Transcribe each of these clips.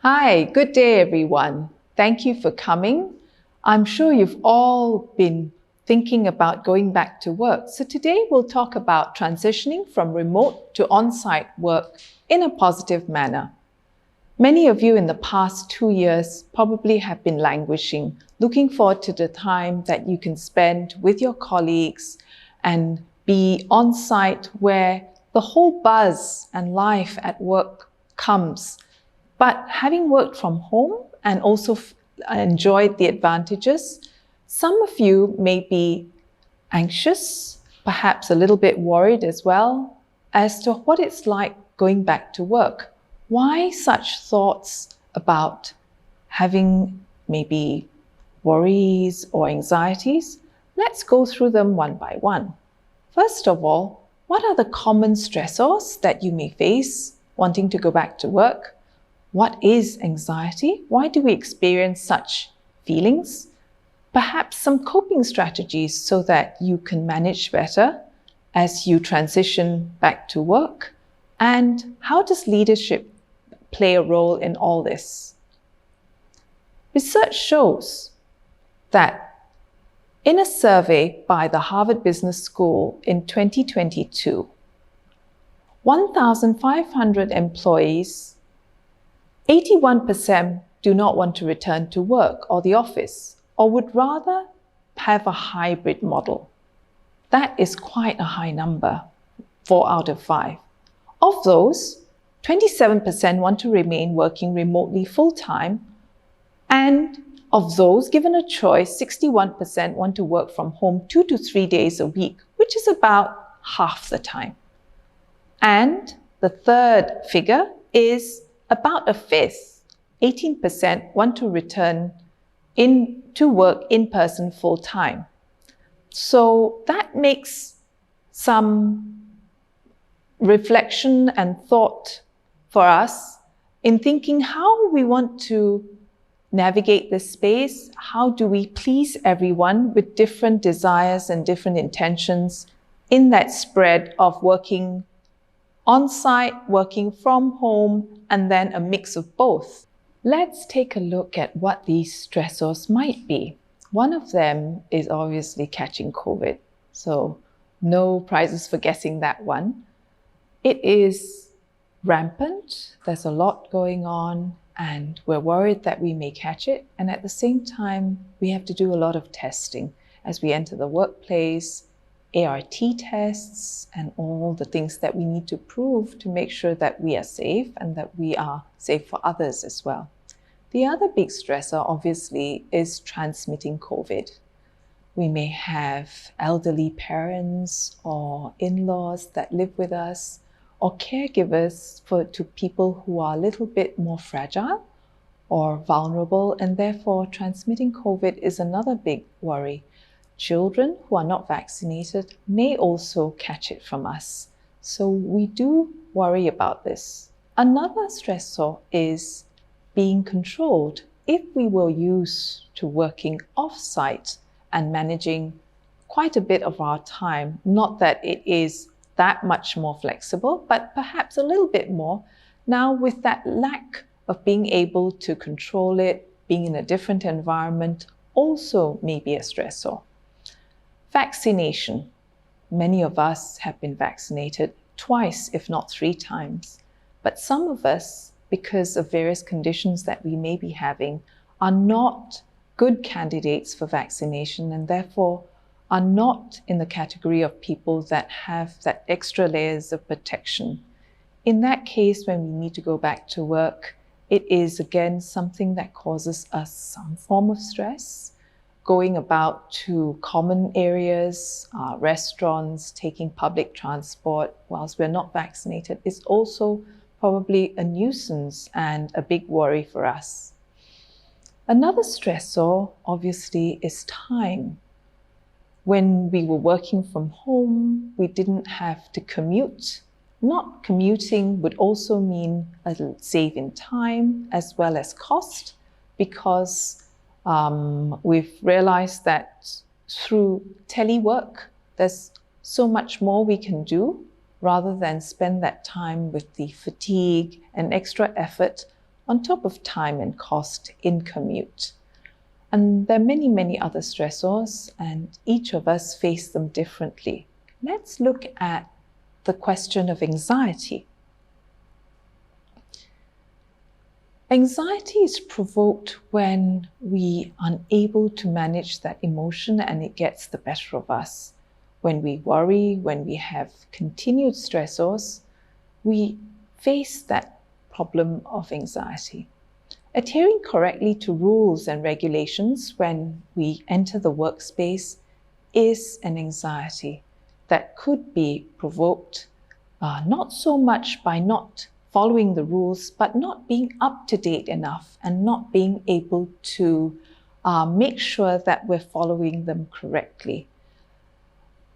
Hi, good day, everyone. Thank you for coming. I'm sure you've all been thinking about going back to work. So today we'll talk about transitioning from remote to on-site work in a positive manner. Many of you in the past 2 years probably have been languishing, looking forward to the time that you can spend with your colleagues and be on-site where the whole buzz and life at work comes. But having worked from home and also enjoyed the advantages, some of you may be anxious, perhaps a little bit worried as well, as to what it's like going back to work. Why such thoughts about having maybe worries or anxieties? Let's go through them one by one. First of all, what are the common stressors that you may face wanting to go back to work? What is anxiety? Why do we experience such feelings? Perhaps some coping strategies so that you can manage better as you transition back to work. And how does leadership play a role in all this? Research shows that in a survey by the Harvard Business School in 2022, 1,500 employees, 81% do not want to return to work or the office, or would rather have a hybrid model. That is quite a high number, 4 out of 5. Of those, 27% want to remain working remotely full-time, and of those given a choice, 61% want to work from home 2 to 3 days a week, which is about half the time. And the third figure is about a fifth, 18% want to return to work in person full time. So that makes some reflection and thought for us in thinking how we want to navigate this space. How do we please everyone with different desires and different intentions in that spread of working on-site, working from home, and then a mix of both? Let's take a look at what these stressors might be. One of them is obviously catching COVID. So no prizes for guessing that one. It is rampant. There's a lot going on and we're worried that we may catch it. And at the same time, we have to do a lot of testing as we enter the workplace, ART tests, and all the things that we need to prove to make sure that we are safe and that we are safe for others as well. The other big stressor, obviously, is transmitting COVID. We may have elderly parents or in-laws that live with us, or caregivers to people who are a little bit more fragile or vulnerable, and therefore transmitting COVID is another big worry. Children who are not vaccinated may also catch it from us. So we do worry about this. Another stressor is being controlled. If we were used to working off-site and managing quite a bit of our time, not that it is that much more flexible, but perhaps a little bit more, now with that lack of being able to control it, being in a different environment also may be a stressor. Vaccination. Many of us have been vaccinated twice, if not 3 times. But some of us, because of various conditions that we may be having, are not good candidates for vaccination and therefore are not in the category of people that have that extra layers of protection. In that case, when we need to go back to work, it is again something that causes us some form of stress. Going about to common areas, restaurants, taking public transport whilst we're not vaccinated is also probably a nuisance and a big worry for us. Another stressor, obviously, is time. When we were working from home, we didn't have to commute. Not commuting would also mean a save in time as well as cost, because we've realized that through telework, there's so much more we can do rather than spend that time with the fatigue and extra effort on top of time and cost in commute. And there are many, many other stressors, and each of us face them differently. Let's look at the question of anxiety. Anxiety is provoked when we are unable to manage that emotion and it gets the better of us. When we worry, when we have continued stressors, we face that problem of anxiety. Adhering correctly to rules and regulations when we enter the workspace is an anxiety that could be provoked not so much by not following the rules, but not being up to date enough and not being able to make sure that we're following them correctly.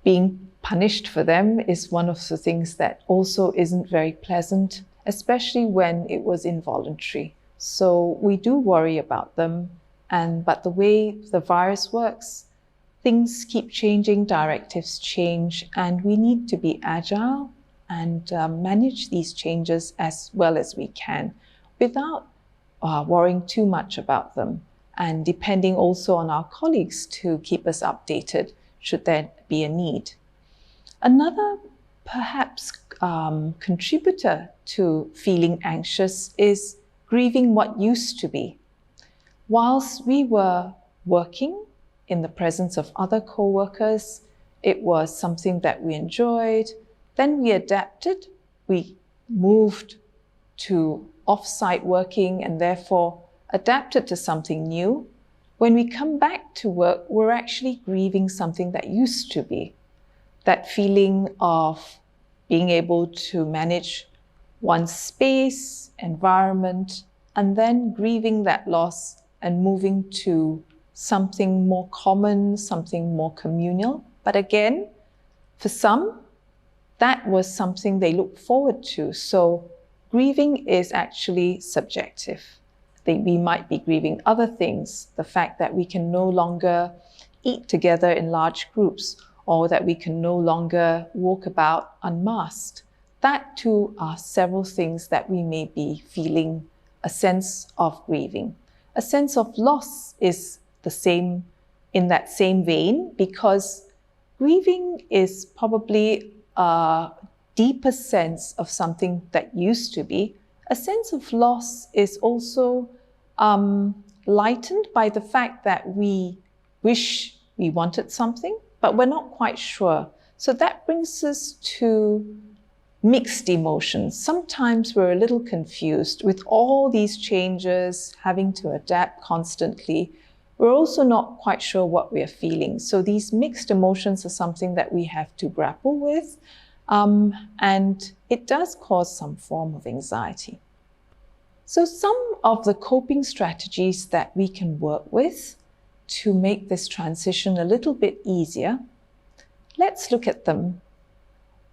Being punished for them is one of the things that also isn't very pleasant, especially when it was involuntary. So we do worry about them, but the way the virus works, things keep changing, directives change, and we need to be agile and manage these changes as well as we can without worrying too much about them, and depending also on our colleagues to keep us updated should there be a need. Another perhaps contributor to feeling anxious is grieving what used to be. Whilst we were working in the presence of other co-workers, it was something that we enjoyed. Then we adapted, we moved to off-site working and therefore adapted to something new. When we come back to work, we're actually grieving something that used to be. That feeling of being able to manage one's space, environment, and then grieving that loss and moving to something more common, something more communal. But again, for some, that was something they look forward to. So grieving is actually subjective. We might be grieving other things, the fact that we can no longer eat together in large groups, or that we can no longer walk about unmasked. That too are several things that we may be feeling a sense of grieving. A sense of loss is the same in that same vein, because grieving is probably a deeper sense of something that used to be. A sense of loss is also lightened by the fact that we wish we wanted something, but we're not quite sure. So that brings us to mixed emotions. Sometimes we're a little confused with all these changes, having to adapt constantly. We're also not quite sure what we're feeling. So these mixed emotions are something that we have to grapple with, and it does cause some form of anxiety. So some of the coping strategies that we can work with to make this transition a little bit easier, let's look at them.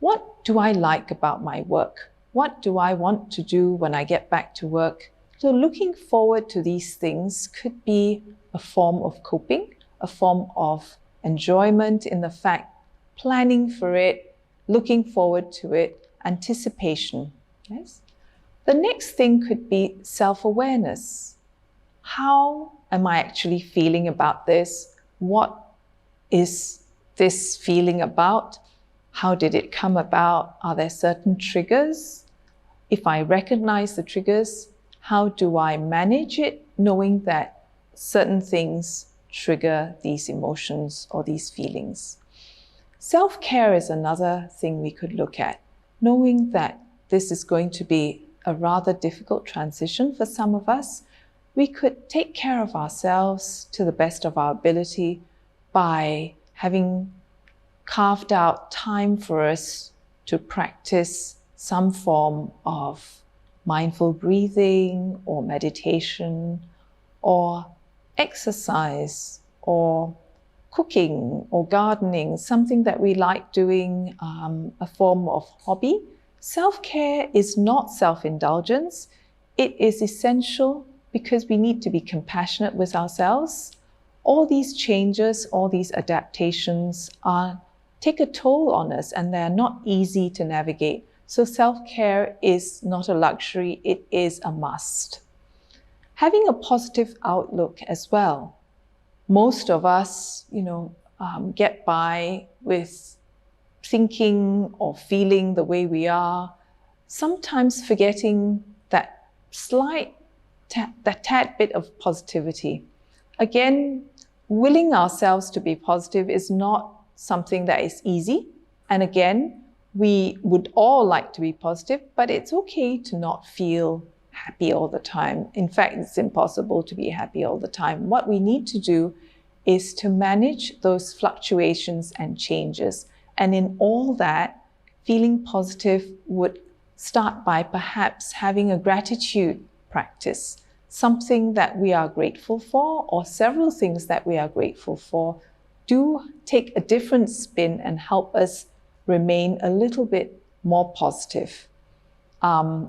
What do I like about my work? What do I want to do when I get back to work? So looking forward to these things could be a form of coping, a form of enjoyment in the fact, planning for it, looking forward to it, anticipation. Yes? The next thing could be self-awareness. How am I actually feeling about this? What is this feeling about? How did it come about? Are there certain triggers? If I recognize the triggers, how do I manage it, knowing that certain things trigger these emotions or these feelings? Self-care is another thing we could look at, knowing that this is going to be a rather difficult transition for some of us. We could take care of ourselves to the best of our ability by having carved out time for us to practice some form of mindful breathing or meditation or exercise or cooking or gardening, something that we like doing, a form of hobby. Self-care is not self-indulgence. It is essential because we need to be compassionate with ourselves. All these changes, all these adaptations take a toll on us, and they're not easy to navigate. So self-care is not a luxury, it is a must. Having a positive outlook as well. Most of us, get by with thinking or feeling the way we are, sometimes forgetting that tad bit of positivity. Again, willing ourselves to be positive is not something that is easy. And again, we would all like to be positive, but it's okay to not feel happy all the time. In fact, it's impossible to be happy all the time. What we need to do is to manage those fluctuations and changes. And in all that, feeling positive would start by perhaps having a gratitude practice, something that we are grateful for, or several things that we are grateful for, do take a different spin and help us remain a little bit more positive.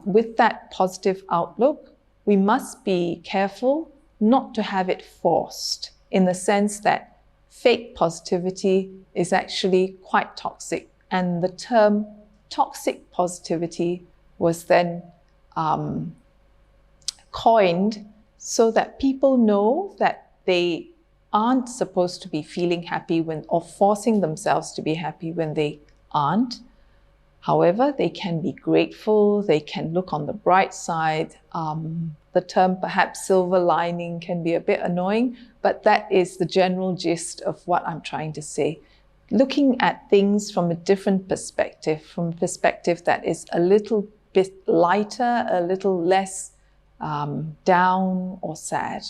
With that positive outlook, we must be careful not to have it forced, in the sense that fake positivity is actually quite toxic. And the term toxic positivity was then coined so that people know that they aren't supposed to be feeling happy or forcing themselves to be happy when they aren't. However, they can be grateful, they can look on the bright side. The term perhaps silver lining can be a bit annoying, but that is the general gist of what I'm trying to say. Looking at things from a different perspective, from a perspective that is a little bit lighter, a little less down or sad.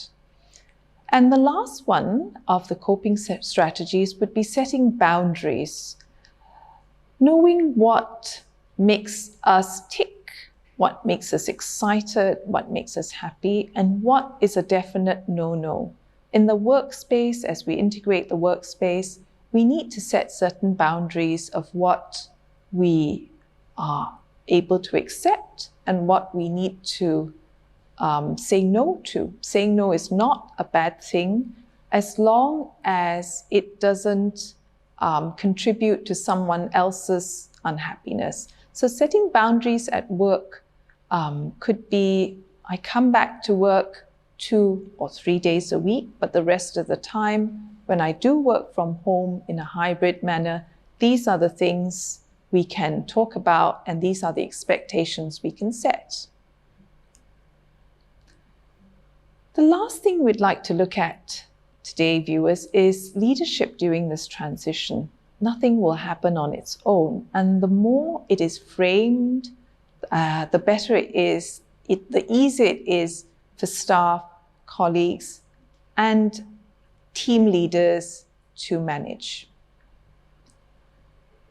And the last one of the coping strategies would be setting boundaries. Knowing what makes us tick, what makes us excited, what makes us happy, and what is a definite no-no. In the workspace, as we integrate the workspace, we need to set certain boundaries of what we are able to accept and what we need to say no to. Saying no is not a bad thing as long as it doesn't contribute to someone else's unhappiness. So setting boundaries at work could be, I come back to work 2 or 3 days a week, but the rest of the time, when I do work from home in a hybrid manner, these are the things we can talk about, and these are the expectations we can set. The last thing we'd like to look at today, viewers, is leadership during this transition. Nothing will happen on its own, and the more it is framed, the better it is, the easier it is for staff, colleagues, and team leaders to manage.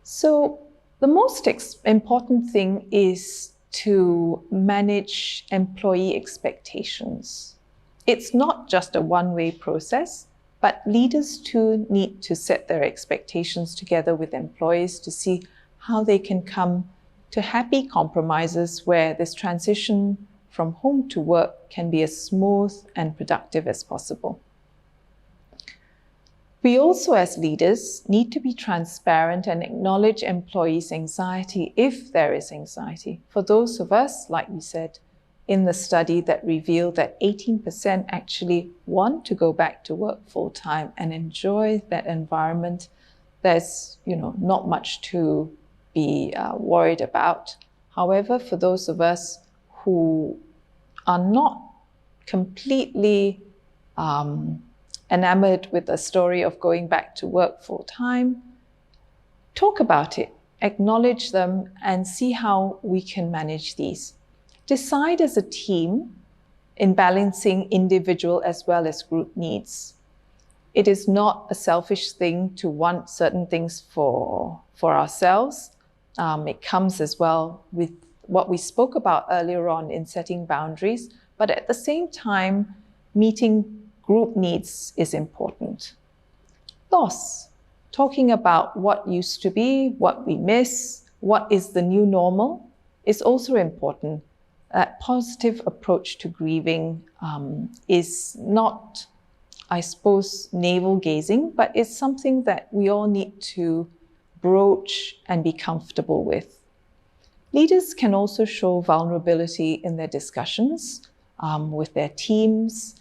So the most important thing is to manage employee expectations. It's not just a one-way process, but leaders too need to set their expectations together with employees to see how they can come to happy compromises where this transition from home to work can be as smooth and productive as possible. We also, as leaders, need to be transparent and acknowledge employees' anxiety if there is anxiety. For those of us, like we said, in the study that revealed that 18% actually want to go back to work full-time and enjoy that environment, there's not much to be worried about. However, for those of us who are not completely enamored with the story of going back to work full-time, talk about it, acknowledge them, and see how we can manage these. Decide as a team in balancing individual as well as group needs. It is not a selfish thing to want certain things for ourselves. It comes as well with what we spoke about earlier on in setting boundaries, but at the same time, meeting group needs is important. Loss, talking about what used to be, what we miss, what is the new normal, is also important. That positive approach to grieving is not, I suppose, navel-gazing, but it's something that we all need to broach and be comfortable with. Leaders can also show vulnerability in their discussions. with their teams.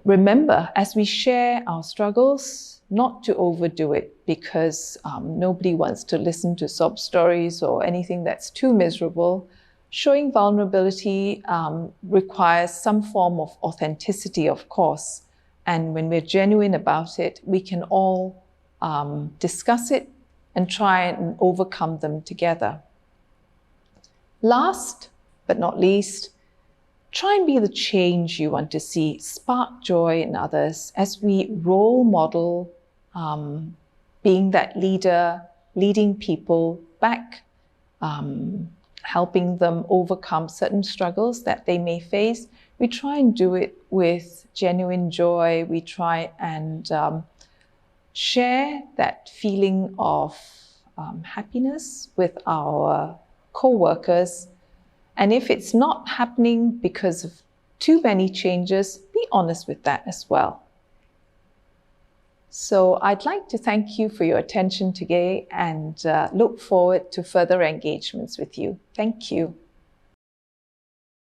Remember, as we share our struggles, not to overdo it, because nobody wants to listen to sob stories or anything that's too miserable. Showing vulnerability requires some form of authenticity, of course. And when we're genuine about it, we can all discuss it and try and overcome them together. Last but not least, try and be the change you want to see. Spark joy in others as we role model being that leader, leading people back, helping them overcome certain struggles that they may face. We try and do it with genuine joy. We try and share that feeling of happiness with our co-workers. And if it's not happening because of too many changes, be honest with that as well. So I'd like to thank you for your attention today and look forward to further engagements with you. Thank you.